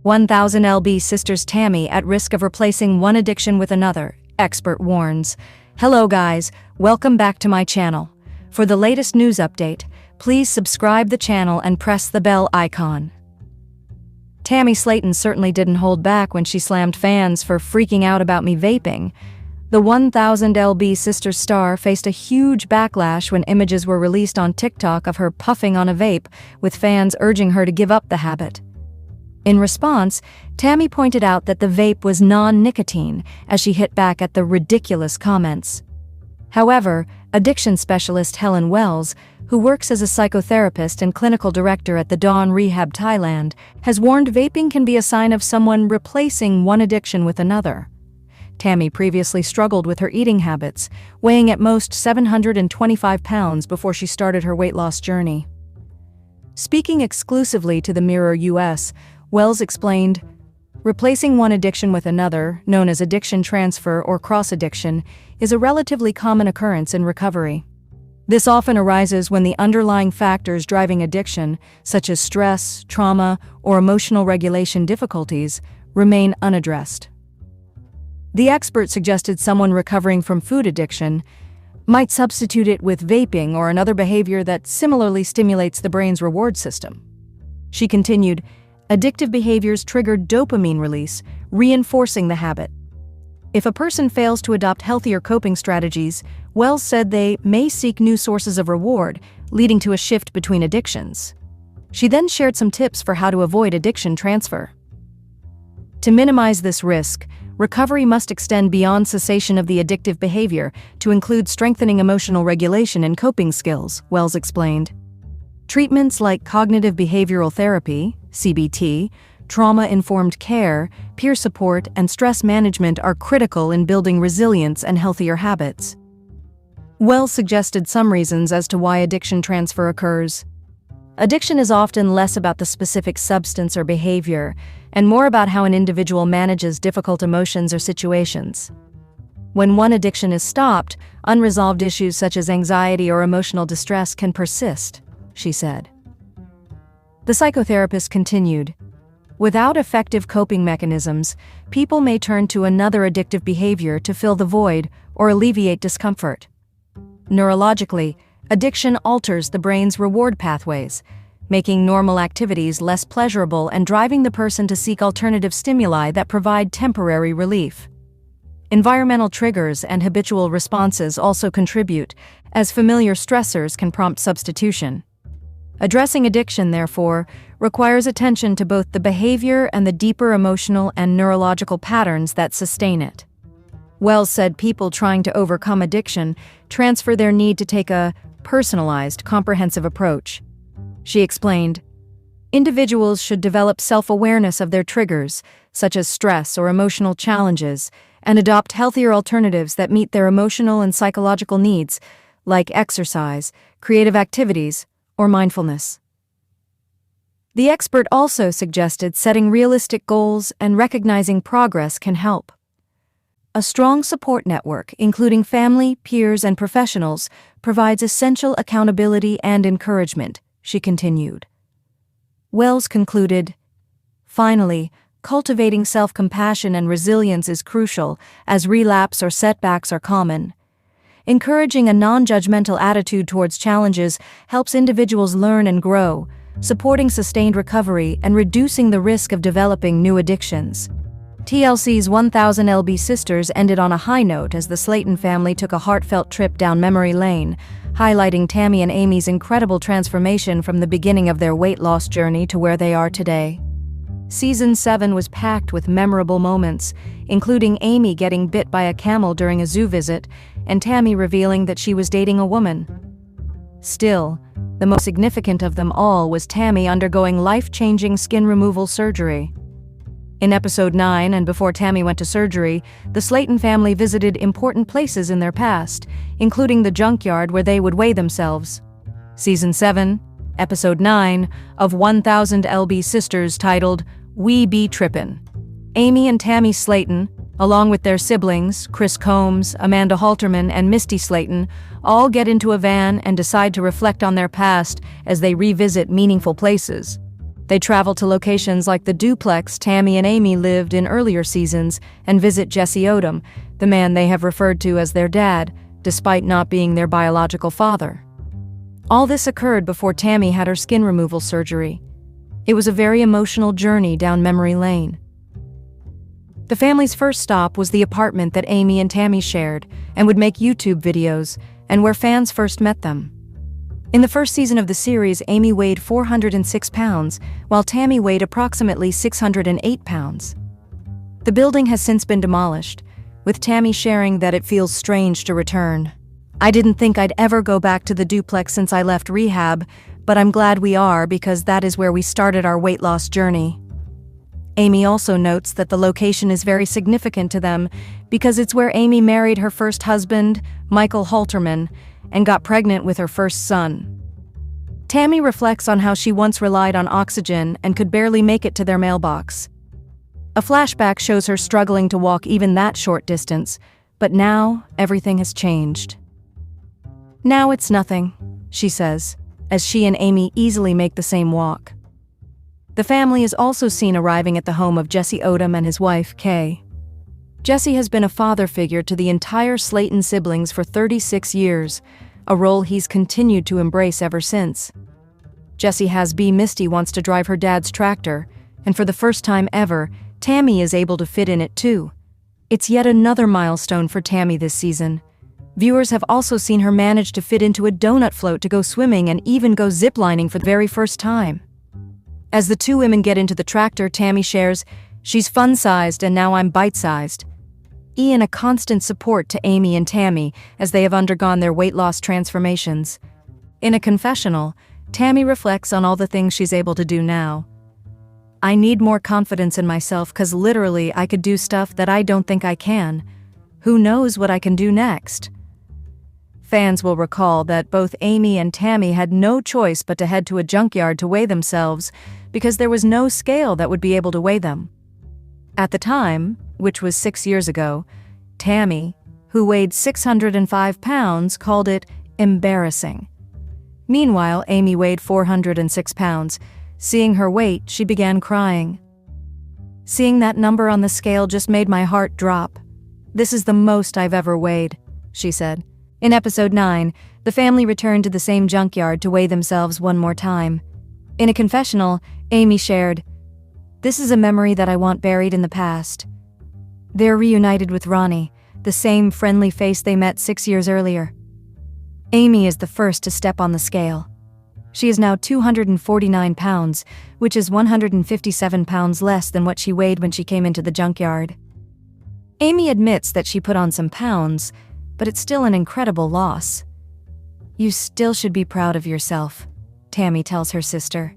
1000 lb Sisters Tammy at risk of replacing one addiction with another, expert warns. Hello guys, welcome back to my channel. For the latest news update, please subscribe the channel and press the bell icon. Tammy Slayton certainly didn't hold back when she slammed fans for freaking out about me vaping. The 1000 lb Sisters star faced a huge backlash when images were released on TikTok of her puffing on a vape, with fans urging her to give up the habit. In response, Tammy pointed out that the vape was non-nicotine, as she hit back at the ridiculous comments. However, addiction specialist Helen Wells, who works as a psychotherapist and clinical director at the Dawn Rehab Thailand, has warned vaping can be a sign of someone replacing one addiction with another. Tammy previously struggled with her eating habits, weighing at most 725 pounds before she started her weight loss journey. Speaking exclusively to the Mirror US, Wells explained, "Replacing one addiction with another, known as addiction transfer or cross-addiction, is a relatively common occurrence in recovery. This often arises when the underlying factors driving addiction, such as stress, trauma, or emotional regulation difficulties, remain unaddressed." The expert suggested someone recovering from food addiction might substitute it with vaping or another behavior that similarly stimulates the brain's reward system. She continued, "Addictive behaviors trigger dopamine release, reinforcing the habit. If a person fails to adopt healthier coping strategies, Wells said they may seek new sources of reward, leading to a shift between addictions." She then shared some tips for how to avoid addiction transfer. To minimize this risk, recovery must extend beyond cessation of the addictive behavior to include strengthening emotional regulation and coping skills, Wells explained. Treatments like cognitive behavioral therapy, CBT, trauma-informed care, peer support, and stress management are critical in building resilience and healthier habits. Wells suggested some reasons as to why addiction transfer occurs. Addiction is often less about the specific substance or behavior, and more about how an individual manages difficult emotions or situations. When one addiction is stopped, unresolved issues such as anxiety or emotional distress can persist, she said. The psychotherapist continued, "Without effective coping mechanisms, people may turn to another addictive behavior to fill the void or alleviate discomfort. Neurologically, addiction alters the brain's reward pathways, making normal activities less pleasurable and driving the person to seek alternative stimuli that provide temporary relief. Environmental triggers and habitual responses also contribute, as familiar stressors can prompt substitution. Addressing addiction, therefore, requires attention to both the behavior and the deeper emotional and neurological patterns that sustain it." Wells said people trying to overcome addiction transfer their need to take a personalized, comprehensive approach. She explained, "Individuals should develop self-awareness of their triggers, such as stress or emotional challenges, and adopt healthier alternatives that meet their emotional and psychological needs, like exercise, creative activities, or mindfulness." The expert also suggested setting realistic goals and recognizing progress can help. "A strong support network, including family, peers, and professionals, provides essential accountability and encouragement," she continued. Wells concluded, "Finally, cultivating self-compassion and resilience is crucial, as relapse or setbacks are common. Encouraging a non-judgmental attitude towards challenges helps individuals learn and grow, supporting sustained recovery and reducing the risk of developing new addictions." TLC's 1000 lb Sisters ended on a high note as the Slayton family took a heartfelt trip down memory lane, highlighting Tammy and Amy's incredible transformation from the beginning of their weight loss journey to where they are today. Season 7 was packed with memorable moments, including Amy getting bit by a camel during a zoo visit and Tammy revealing that she was dating a woman. Still, the most significant of them all was Tammy undergoing life-changing skin removal surgery. In episode 9, and before Tammy went to surgery, the Slayton family visited important places in their past, including the junkyard where they would weigh themselves. Season 7, episode 9, of 1000 lb Sisters, titled "We Be Trippin'." Amy and Tammy Slayton, along with their siblings, Chris Combs, Amanda Halterman, and Misty Slayton, all get into a van and decide to reflect on their past as they revisit meaningful places. They travel to locations like the duplex Tammy and Amy lived in earlier seasons and visit Jesse Odom, the man they have referred to as their dad, despite not being their biological father. All this occurred before Tammy had her skin removal surgery. It was a very emotional journey down memory lane. The family's first stop was the apartment that Amy and Tammy shared and would make YouTube videos, and where fans first met them. In the first season of the series, Amy weighed 406 pounds, while Tammy weighed approximately 608 pounds. The building has since been demolished, with Tammy sharing that it feels strange to return. "I didn't think I'd ever go back to the duplex since I left rehab, but I'm glad we are because that is where we started our weight loss journey." Amy also notes that the location is very significant to them because it's where Amy married her first husband, Michael Halterman, and got pregnant with her first son. Tammy reflects on how she once relied on oxygen and could barely make it to their mailbox. A flashback shows her struggling to walk even that short distance, but now everything has changed. "Now it's nothing," she says, as she and Amy easily make the same walk. The family is also seen arriving at the home of Jesse Odom and his wife, Kay. Jesse has been a father figure to the entire Slayton siblings for 36 years, a role he's continued to embrace ever since. Jesse has Misty wants to drive her dad's tractor, and for the first time ever, Tammy is able to fit in it too. It's yet another milestone for Tammy this season. Viewers have also seen her manage to fit into a donut float to go swimming and even go ziplining for the very first time. As the two women get into the tractor, Tammy shares, "She's fun-sized and now I'm bite-sized." Ian a constant support to Amy and Tammy as they have undergone their weight loss transformations. In a confessional, Tammy reflects on all the things she's able to do now. "I need more confidence in myself because literally I could do stuff that I don't think I can. Who knows what I can do next?" Fans will recall that both Amy and Tammy had no choice but to head to a junkyard to weigh themselves because there was no scale that would be able to weigh them. At the time, which was 6 years ago, Tammy, who weighed 605 pounds, called it embarrassing. Meanwhile, Amy weighed 406 pounds. Seeing her weight, she began crying. "Seeing that number on the scale just made my heart drop. This is the most I've ever weighed," she said. In episode 9, the family returned to the same junkyard to weigh themselves one more time. In a confessional, Amy shared, "This is a memory that I want buried in the past." They're reunited with Ronnie, the same friendly face they met 6 years earlier. Amy is the first to step on the scale. She is now 249 pounds, which is 157 pounds less than what she weighed when she came into the junkyard. Amy admits that she put on some pounds, but it's still an incredible loss. "You still should be proud of yourself," Tammy tells her sister.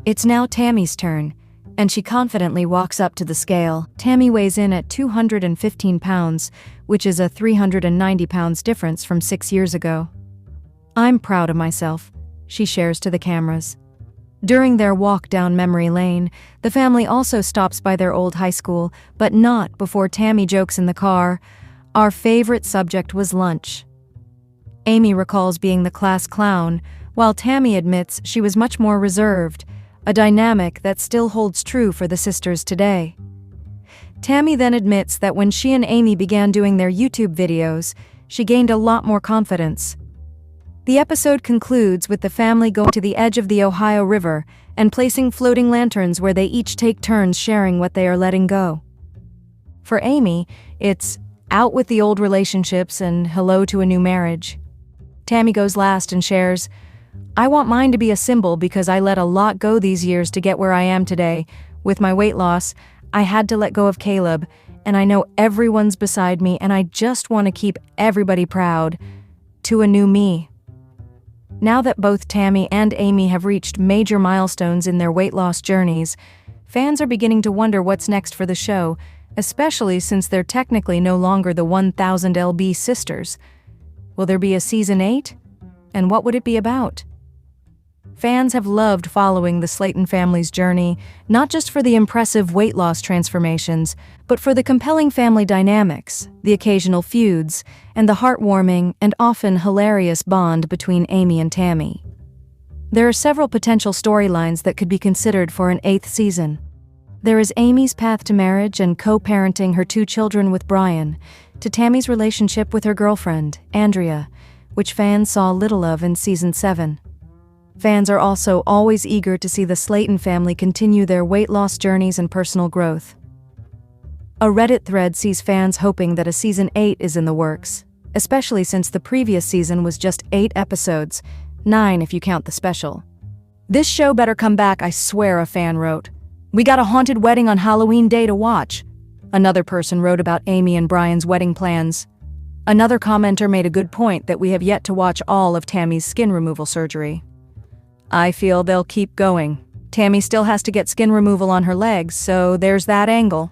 It's now Tammy's turn, and she confidently walks up to the scale. Tammy weighs in at 215 pounds, which is a 390 pounds difference from 6 years ago. "I'm proud of myself," she shares to the cameras. During their walk down memory lane, the family also stops by their old high school, but not before Tammy jokes in the car, "Our favorite subject was lunch." Amy recalls being the class clown, while Tammy admits she was much more reserved, a dynamic that still holds true for the sisters today. Tammy then admits that when she and Amy began doing their YouTube videos, she gained a lot more confidence. The episode concludes with the family going to the edge of the Ohio River and placing floating lanterns where they each take turns sharing what they are letting go. For Amy, it's out with the old relationships and hello to a new marriage. Tammy goes last and shares, "I want mine to be a symbol because I let a lot go these years to get where I am today. With my weight loss, I had to let go of Caleb, and I know everyone's beside me and I just want to keep everybody proud. To a new me." Now that both Tammy and Amy have reached major milestones in their weight loss journeys, fans are beginning to wonder what's next for the show, especially since they're technically no longer the 1000 lb sisters. Will there be a season 8? And what would it be about? Fans have loved following the Slayton family's journey, not just for the impressive weight loss transformations, but for the compelling family dynamics, the occasional feuds, and the heartwarming and often hilarious bond between Amy and Tammy. There are several potential storylines that could be considered for an 8th season. There is Amy's path to marriage and co-parenting her 2 children with Brian, to Tammy's relationship with her girlfriend, Andrea, which fans saw little of in Season 7. Fans are also always eager to see the Slayton family continue their weight loss journeys and personal growth. A Reddit thread sees fans hoping that a Season 8 is in the works, especially since the previous season was just 8 episodes, 9 if you count the special. "This show better come back, I swear," a fan wrote. "We got a haunted wedding on Halloween Day to watch." Another person wrote about Amy and Brian's wedding plans. Another commenter made a good point that we have yet to watch all of Tammy's skin removal surgery. I feel they'll keep going. Tammy still has to get skin removal on her legs, so there's that angle.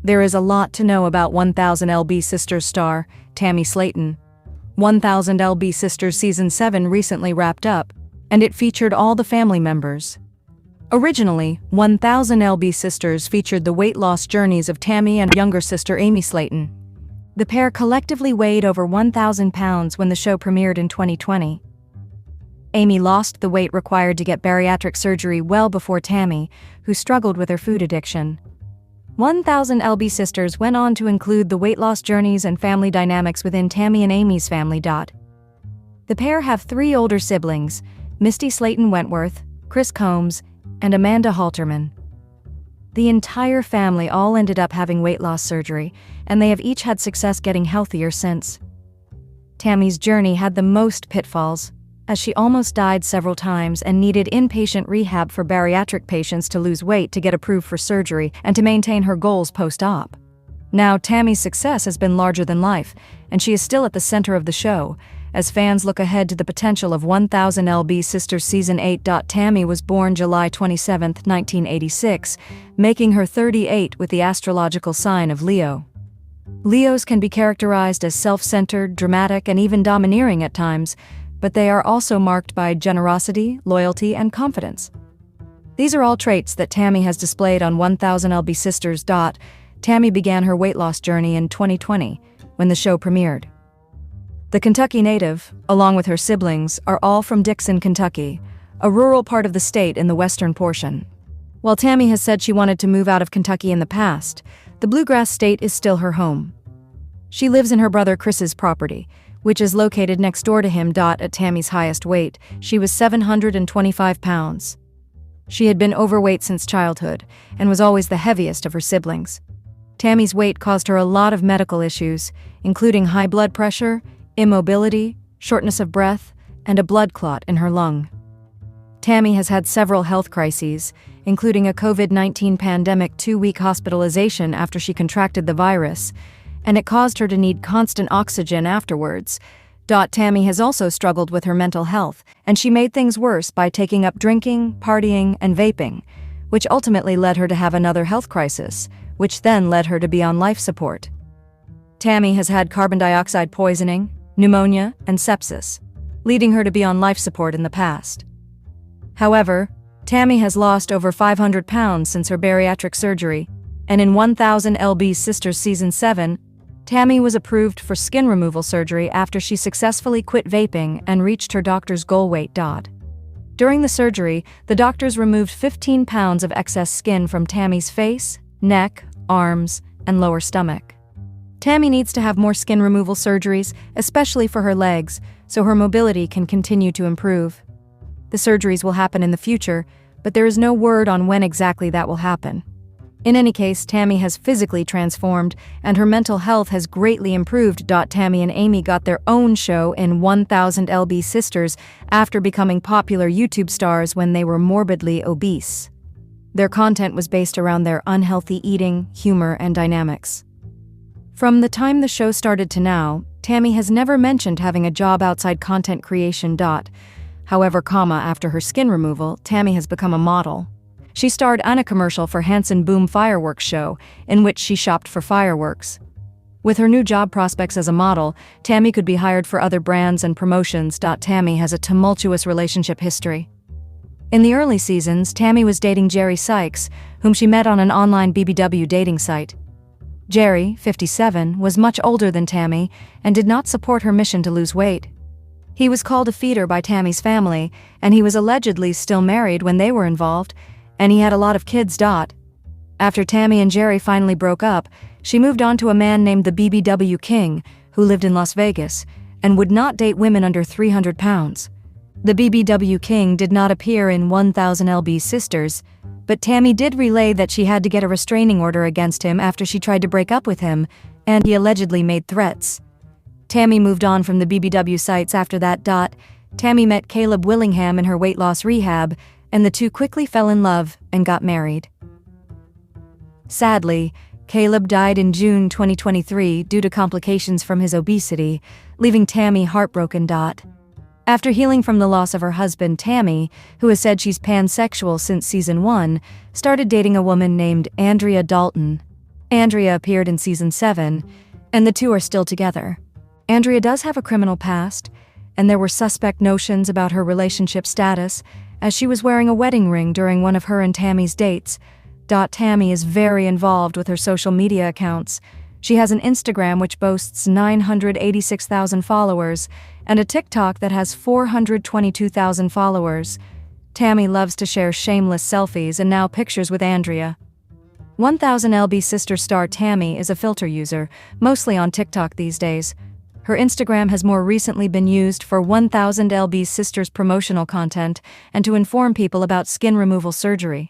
There is a lot to know about 1000 lb Sisters star, Tammy Slayton. 1000 lb Sisters Season 7 recently wrapped up, and it featured all the family members. Originally, 1000 lb Sisters featured the weight loss journeys of Tammy and younger sister Amy Slayton. The pair collectively weighed over 1,000 pounds when the show premiered in 2020. Amy lost the weight required to get bariatric surgery well before Tammy, who struggled with her food addiction. 1000 lb Sisters went on to include the weight loss journeys and family dynamics within Tammy and Amy's family. The pair have 3 older siblings, Misty Slayton Wentworth, Chris Combs, and Amanda Halterman. The entire family all ended up having weight loss surgery, and they have each had success getting healthier since. Tammy's journey had the most pitfalls, as she almost died several times and needed inpatient rehab for bariatric patients to lose weight to get approved for surgery and to maintain her goals post-op. Now, Tammy's success has been larger than life, and she is still at the center of the show, as fans look ahead to the potential of 1000 lb Sisters Season 8. Tammy was born July 27, 1986, making her 38 with the astrological sign of Leo. Leos can be characterized as self-centered, dramatic, and even domineering at times, but they are also marked by generosity, loyalty, and confidence. These are all traits that Tammy has displayed on 1000 lb Sisters. Tammy began her weight loss journey in 2020, when the show premiered. The Kentucky native, along with her siblings, are all from Dixon, Kentucky, a rural part of the state in the western portion. While Tammy has said she wanted to move out of Kentucky in the past, the bluegrass state is still her home. She lives in her brother Chris's property, which is located next door to him. At Tammy's highest weight, she was 725 pounds. She had been overweight since childhood and was always the heaviest of her siblings. Tammy's weight caused her a lot of medical issues, including high blood pressure, immobility, shortness of breath, and a blood clot in her lung. Tammy has had several health crises, including a COVID-19 pandemic 2-week hospitalization after she contracted the virus, and it caused her to need constant oxygen afterwards. Tammy has also struggled with her mental health, and she made things worse by taking up drinking, partying, and vaping, which ultimately led her to have another health crisis, which then led her to be on life support. Tammy has had carbon dioxide poisoning, pneumonia, and sepsis, leading her to be on life support in the past. However, Tammy has lost over 500 pounds since her bariatric surgery, and in 1000 lb Sisters Season 7, Tammy was approved for skin removal surgery after she successfully quit vaping and reached her doctor's goal weight. During the surgery, the doctors removed 15 pounds of excess skin from Tammy's face, neck, arms, and lower stomach. Tammy needs to have more skin removal surgeries, especially for her legs, so her mobility can continue to improve. The surgeries will happen in the future, but there is no word on when exactly that will happen. In any case, Tammy has physically transformed, and her mental health has greatly improved. Tammy and Amy got their own show in 1000 lb Sisters after becoming popular YouTube stars when they were morbidly obese. Their content was based around their unhealthy eating, humor, and dynamics. From the time the show started to now, Tammy has never mentioned having a job outside content creation. However, after her skin removal, Tammy has become a model. She starred in a commercial for Hanson Boom Fireworks show, in which she shopped for fireworks. With her new job prospects as a model, Tammy could be hired for other brands and promotions. Tammy has a tumultuous relationship history. In the early seasons, Tammy was dating Jerry Sykes, whom she met on an online BBW dating site. Jerry, 57, was much older than Tammy and did not support her mission to lose weight. He was called a feeder by Tammy's family, and he was allegedly still married when they were involved, and he had a lot of kids. After Tammy and Jerry finally broke up, she moved on to a man named the BBW King, who lived in Las Vegas, and would not date women under 300 pounds. The BBW King did not appear in 1000lb Sisters, but Tammy did relay that she had to get a restraining order against him after she tried to break up with him, and he allegedly made threats. Tammy moved on from the BBW sites after that. Tammy met Caleb Willingham in her weight loss rehab, and the two quickly fell in love and got married. Sadly, Caleb died in June 2023 due to complications from his obesity, leaving Tammy heartbroken. After healing from the loss of her husband, Tammy, who has said she's pansexual since season 1, started dating a woman named Andrea Dalton. Andrea appeared in season 7, and the two are still together. Andrea does have a criminal past, and there were suspect notions about her relationship status, as she was wearing a wedding ring during one of her and Tammy's dates. Tammy is very involved with her social media accounts. She has an Instagram which boasts 986,000 followers, and a TikTok that has 422,000 followers. Tammy loves to share shameless selfies and now pictures with Andrea. 1000lb Sister star Tammy is a filter user, mostly on TikTok these days. Her Instagram has more recently been used for 1000lb Sisters promotional content and to inform people about skin removal surgery.